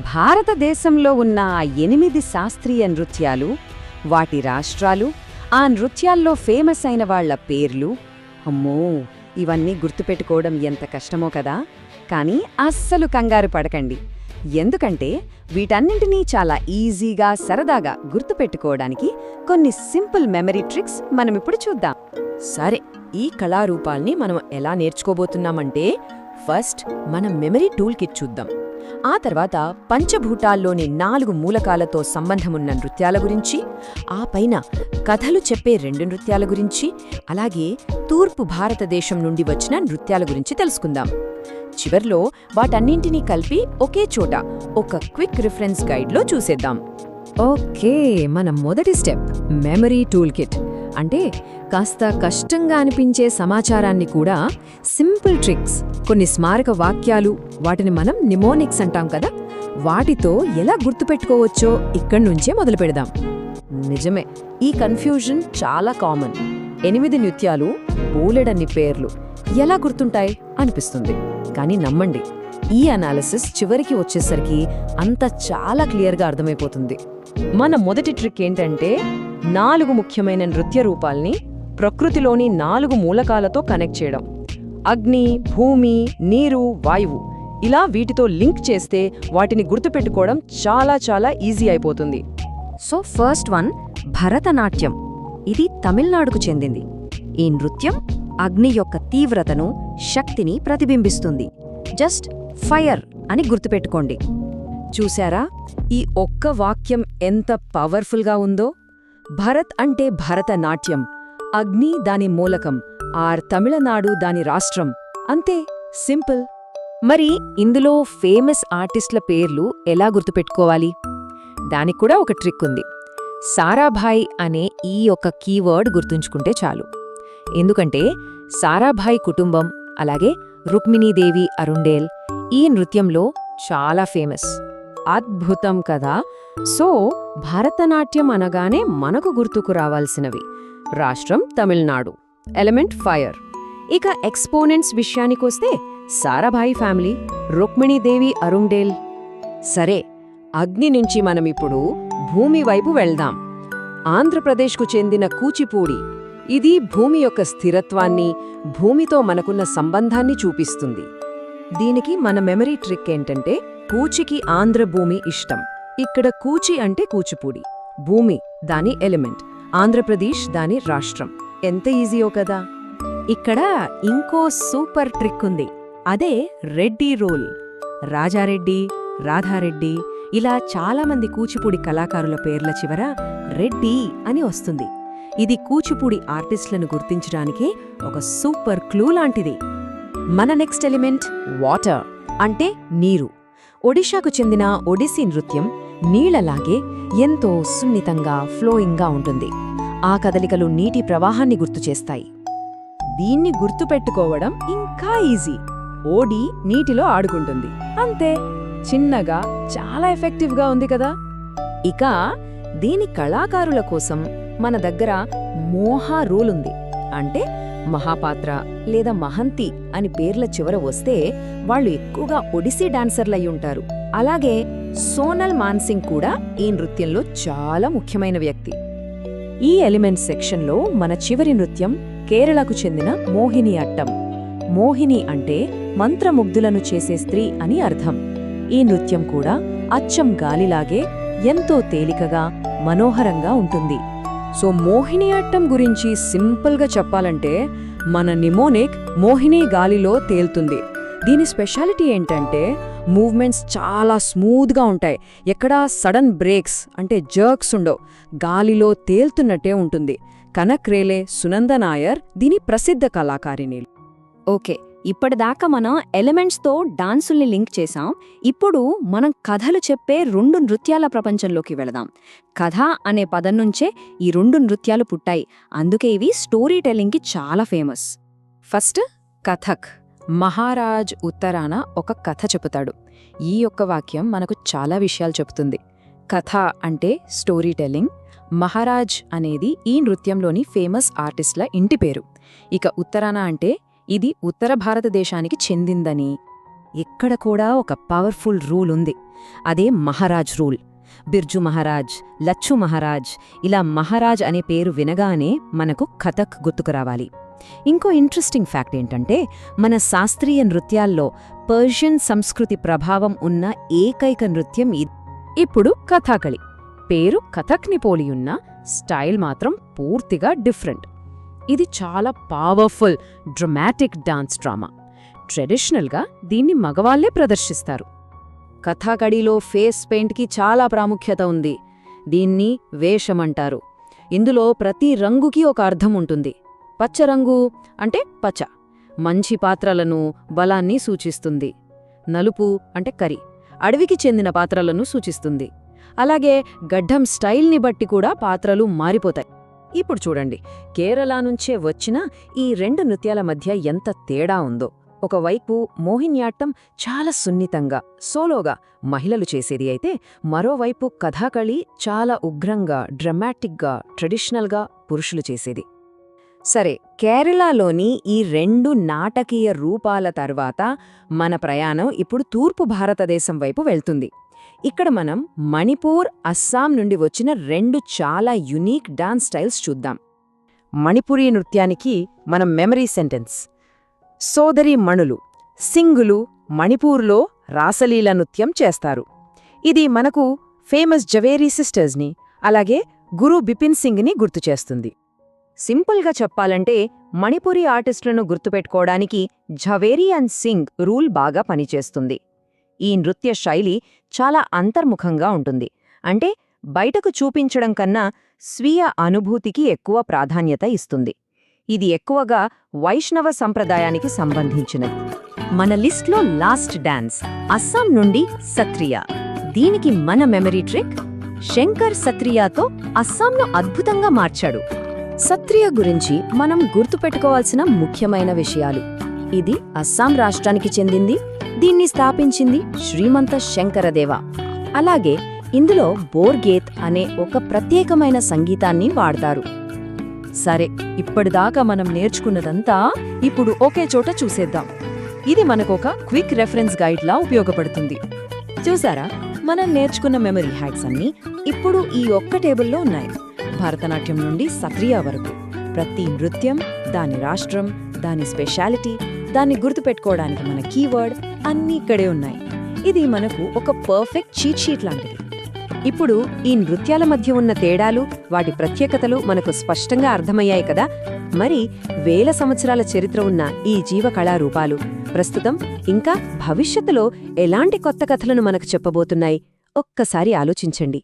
భారతదేశంలో ఉన్న ఆ 8 శాస్త్రీయ నృత్యాలు, వాటి రాష్ట్రాలు, ఆ నృత్యాల్లో ఫేమస్ అయిన వాళ్ల పేర్లు, అమ్మో ఇవన్నీ గుర్తుపెట్టుకోవడం ఎంత కష్టమో కదా. కానీ అస్సలు కంగారు పడకండి, ఎందుకంటే వీటన్నింటినీ చాలా ఈజీగా సరదాగా గుర్తుపెట్టుకోవడానికి కొన్ని సింపుల్ మెమరీ ట్రిక్స్ మనమిప్పుడు చూద్దాం. సరే, ఈ కళారూపాల్ని మనం ఎలా నేర్చుకోబోతున్నామంటే ఫస్ట్ మనం మెమరీ టూల్ కిట్ చూద్దాం. ఆ తర్వాత పంచభూతాల్లోని 4 మూలకాలతో సంబంధమున్న నృత్యాల గురించి, ఆ పైన కథలు చెప్పే 2 నృత్యాల గురించి, అలాగే తూర్పు భారతదేశం నుండి వచ్చిన నృత్యాల గురించి తెలుసుకుందాం. చివర్లో వాటన్నింటినీ కలిపి ఒకే చోట ఒక క్విక్ రిఫరెన్స్ గైడ్లో చూసేద్దాం. ఓకే, మన మొదటి స్టెప్ మెమరీ టూల్ కిట్. అంటే కాస్త కష్టంగా అనిపించే సమాచారాన్ని కూడా సింపుల్ ట్రిక్స్, కొన్ని స్మారక వాక్యాలు, వాటిని మనం నిమోనిక్స్ అంటాం కదా, వాటితో ఎలా గుర్తుపెట్టుకోవచ్చో ఇక్కడి నుంచే మొదలు పెడదాం. నిజమే, ఈ కన్ఫ్యూజన్ చాలా కామన్. 8 నృత్యాలు, బోలెడన్ని పేర్లు, ఎలా గుర్తుంటాయి అనిపిస్తుంది. కానీ నమ్మండి, ఈ అనాలిసిస్ చివరికి వచ్చేసరికి అంత చాలా క్లియర్గా అర్థమైపోతుంది. మన మొదటి ట్రిక్ ఏంటంటే 4 ముఖ్యమైన నృత్య రూపాల్ని ప్రకృతిలోని 4 మూలకాలతో కనెక్ట్ చేయడం. అగ్ని, భూమి, నీరు, వాయువు, ఇలా వీటితో లింక్ చేస్తే వాటిని గుర్తుపెట్టుకోవడం చాలా చాలా ఈజీ అయిపోతుంది. So first one, Bharatanatyam. ఇది తమిళనాడుకు చెందింది. ఈ నృత్యం అగ్ని యొక్క తీవ్రతను, శక్తిని ప్రతిబింబిస్తుంది. జస్ట్ ఫైర్ అని గుర్తుపెట్టుకోండి. చూశారా, ఈ ఒక్క వాక్యం ఎంత పవర్ఫుల్గా ఉందో. భరత్ అంటే భరతనాట్యం, అగ్ని దాని మూలకం, తమిళనాడు దాని రాష్ట్రం. అంతే, సింపుల్. మరి ఇందులో ఫేమస్ ఆర్టిస్టుల పేర్లు ఎలా గుర్తుపెట్టుకోవాలి? దానికి కూడా ఒక ట్రిక్ ఉంది. సారాభాయ్ అనే ఈ ఒక కీవర్డ్ గుర్తుంచుకుంటే చాలు. ఎందుకంటే సారాభాయ్ కుటుంబం, అలాగే రుక్మిణీదేవి అరుండేల్ ఈ నృత్యంలో చాలా ఫేమస్. అద్భుతం కదా. సో భరతనాట్యం అనగానే మనకు గుర్తుకు రావాల్సినవి: రాష్ట్రం తమిళనాడు, ఎలిమెంట్ ఫైర్. ఇక ఎక్స్పోనెంట్స్ విషయానికొస్తే సారాభాయి ఫ్యామిలీ, రుక్మిణీదేవి అరుండేల్. సరే, అగ్ని నుంచి మనమిప్పుడు భూమి వైపు వెళ్దాం. ఆంధ్రప్రదేశ్కు చెందిన కూచిపూడి. ఇది భూమి యొక్క స్థిరత్వాన్ని, భూమితో మనకున్న సంబంధాన్ని చూపిస్తుంది. దీనికి మన మెమరీ ట్రిక్ ఏంటంటే, కూచికి ఆంధ్ర భూమి ఇష్టం. ఇక్కడ కూచి అంటే కూచిపూడి, భూమి దాని ఎలిమెంట్, ఆంధ్రప్రదేశ్ దాని రాష్ట్రం. ఎంత ఈజీయో కదా. ఇక్కడ ఇంకో సూపర్ ట్రిక్ ఉంది, అదే రెడ్డి రూల్. రాజారెడ్డి, రాధారెడ్డి, ఇలా చాలామంది కూచిపూడి కళాకారుల పేర్ల చివర రెడ్డి అని వస్తుంది. ఇది కూచిపూడి ఆర్టిస్టులను గుర్తించడానికి ఒక సూపర్ క్లూ లాంటిది. మన నెక్స్ట్ ఎలిమెంట్ వాటర్, అంటే నీరు. ఒడిషాకు చెందిన ఒడిస్సీ నృత్యం నీళ్లలాగే ఎంతో సున్నితంగా, ఫ్లోయింగ్గా ఉంటుంది. ఆ కదలికలు నీటి ప్రవాహాన్ని గుర్తుచేస్తాయి. దీన్ని గుర్తుపెట్టుకోవడం ఇంకా ఈజీ. ఓడి నీటిలో ఆడుకుంటుంది, అంతే. చిన్నగా, చాలా ఎఫెక్టివ్గా ఉంది కదా. ఇక దీని కళాకారుల కోసం మన దగ్గర మోహా రూల్ ఉంది. అంటే మహాపాత్ర లేదా మహంతి అని పేర్ల చివర వస్తే వాళ్ళు ఎక్కువగా ఒడిసీ డాన్సర్లయ్యుంటారు. అలాగే సోనల్ మాన్సింగ్ కూడా ఈ నృత్యంలో చాలా ముఖ్యమైన వ్యక్తి. ఈ ఎలిమెంట్ సెక్షన్లో మన చివరి నృత్యం కేరళకు చెందిన మోహిని అట్టం. మోహిని అంటే మంత్రముగ్ధులను చేసే స్త్రీ అని అర్థం. ఈ నృత్యం కూడా అచ్చం గాలిలాగే ఎంతో తేలికగా, మనోహరంగా ఉంటుంది. సో మోహిని అట్టం గురించి సింపుల్గా చెప్పాలంటే, మన నిమోనిక్ మోహిని గాలిలో తేలుతుంది. దీని స్పెషాలిటీ ఏంటంటే మూవ్మెంట్స్ చాలా స్మూత్గా ఉంటాయి. ఎక్కడా సడన్ బ్రేక్స్ అంటే జర్క్స్ ఉండవు. గాలిలో తేలుతున్నట్టే ఉంటుంది. కనక్ రేలే, సునంద నాయర్ దీని ప్రసిద్ధ కళాకారిణి. ఓకే, ఇప్పటిదాకా మనం ఎలిమెంట్స్తో డాన్సుల్ని లింక్ చేశాం. ఇప్పుడు మనం కథలు చెప్పే 2 నృత్యాల ప్రపంచంలోకి వెళదాం. కథ అనే పదం నుంచే ఈ 2 నృత్యాలు పుట్టాయి. అందుకే ఇవి స్టోరీ టెల్లింగ్కి చాలా ఫేమస్. ఫస్ట్ కథక్. మహారాజ్ ఉత్తరాన ఒక కథ చెబుతాడు. ఈ యొక్క వాక్యం మనకు చాలా విషయాలు చెబుతుంది. కథ అంటే స్టోరీ టెల్లింగ్. మహారాజ్ అనేది ఈ నృత్యంలోని ఫేమస్ ఆర్టిస్టుల ఇంటి పేరు. ఇక ఉత్తరాన అంటే ఇది ఉత్తర భారతదేశానికి చెందిందని. ఇక్కడ కూడా ఒక పవర్ఫుల్ రూల్ ఉంది. అదే మహారాజ్ రూల్. బిర్జు మహారాజ్, లచ్చు మహారాజ్, ఇలా మహారాజ్ అనే పేరు వినగానే మనకు కథక్ గుర్తుకు రావాలి. ఇంకో ఇంట్రెస్టింగ్ ఫ్యాక్ట్ ఏంటంటే, మన శాస్త్రీయ నృత్యాల్లో పర్షియన్ సంస్కృతి ప్రభావం ఉన్న ఏకైక నృత్యం ఇది. ఇప్పుడు కథాకళి. పేరు కథక్ని పోలియున్న స్టైల్ మాత్రం పూర్తిగా డిఫరెంట్. ఇది చాలా పవర్ఫుల్ డ్రమాటిక్ డాన్స్ డ్రామా. ట్రెడిషనల్గా దీన్ని మగవాళ్లే ప్రదర్శిస్తారు. కథాకళిలో ఫేస్ పెయింట్కి చాలా ప్రాముఖ్యత ఉంది. దీన్ని వేషమంటారు. ఇందులో ప్రతి రంగుకి ఒక అర్థం ఉంటుంది. పచ్చరంగు అంటే పచ్చ, మంచి పాత్రలను, బలాన్ని సూచిస్తుంది. నలుపు అంటే కరి, అడవికి చెందిన పాత్రలను సూచిస్తుంది. అలాగే గడ్డం స్టైల్ని బట్టి కూడా పాత్రలు మారిపోతాయి. ఇప్పుడు చూడండి, కేరళ నుంచే వచ్చిన ఈ రెండు నృత్యాల మధ్య ఎంత తేడా ఉందో. ఒకవైపు మోహినియాట్టం చాలా సున్నితంగా, సోలోగా మహిళలు చేసేది అయితే, మరోవైపు కథాకళి చాలా ఉగ్రంగా, డ్రమాటిక్గా, ట్రెడిషనల్గా పురుషులు చేసేది. సరే, కేరళలోని ఈ రెండు నాటకీయ రూపాల తర్వాత మన ప్రయాణం ఇప్పుడు తూర్పు భారతదేశం వైపు వెళ్తుంది. ఇక్కడ మనం మణిపూర్, అస్సాం నుండి వచ్చిన రెండు చాలా యునీక్ డాన్స్ స్టైల్స్ చూద్దాం. మణిపురీ నృత్యానికి మనం మెమరీ సెంటెన్స్. సోదరి మణులు, సింగులు మణిపూర్లో రాసలీల నృత్యం చేస్తారు. ఇది మనకు ఫేమస్ జవేరీ సిస్టర్స్ని, అలాగే గురు బిపిన్ సింగ్ని గుర్తుచేస్తుంది. సింపుల్గా చెప్పాలంటే, మణిపురీ ఆర్టిస్టులను గుర్తుపెట్టుకోవడానికి ఝవేరీ అండ్ సింగ్ రూల్ బాగా పనిచేస్తుంది. ఈ నృత్య శైలి చాలా అంతర్ముఖంగా ఉంటుంది. అంటే బయటకు చూపించడం కన్నా స్వీయ అనుభూతికి ఎక్కువ ప్రాధాన్యత ఇస్తుంది. ఇది ఎక్కువగా వైష్ణవ సంప్రదాయానికి సంబంధించినది. మన లిస్ట్లో లాస్ట్ డాన్స్ అస్సాం నుండి సత్రియా. దీనికి మన మెమరీ ట్రిక్, శంకర్ సత్రియాతో అస్సాంను అద్భుతంగా మార్చాడు. సత్రియ గురించి మనం గుర్తుపెట్టుకోవాల్సిన ముఖ్యమైన విషయాలు. ఇది అస్సాం రాష్ట్రానికి చెందింది. దీన్ని స్థాపించింది శ్రీమంత శంకరదేవ. అలాగే ఇందులో బోర్గేత్ అనే ఒక ప్రత్యేకమైన సంగీతాన్ని వాడతారు. సరే, ఇప్పటిదాకా మనం నేర్చుకున్నదంతా ఇప్పుడు ఒకే చోట చూసేద్దాం. ఇది మనకొక క్విక్ రెఫరెన్స్ గైడ్లా ఉపయోగపడుతుంది. చూసారా, మనం నేర్చుకున్న మెమరీ హ్యాక్స్ అన్నీ ఇప్పుడు ఈ ఒక్క టేబుల్లో ఉన్నాయి. భరతనాట్యం నుండి సత్రియా వరకు ప్రతి నృత్యం, దాని రాష్ట్రం, దాని స్పెషాలిటీ, దాన్ని గుర్తుపెట్టుకోవడానికి మన కీవర్డ్ అన్నీ ఇక్కడే ఉన్నాయి. ఇది మనకు ఒక పర్ఫెక్ట్ చీట్ షీట్ లాంటిది. ఇప్పుడు ఈ నృత్యాల మధ్య ఉన్న తేడాలు, వాటి ప్రత్యేకతలు మనకు స్పష్టంగా అర్థమయ్యాయి కదా. మరి వేల సంవత్సరాల చరిత్ర ఉన్న ఈ జీవ కళారూపాలు ప్రస్తుతం ఇంకా భవిష్యత్తులో ఎలాంటి కొత్త కథలను మనకు చెప్పబోతున్నాయి? ఒక్కసారి ఆలోచించండి.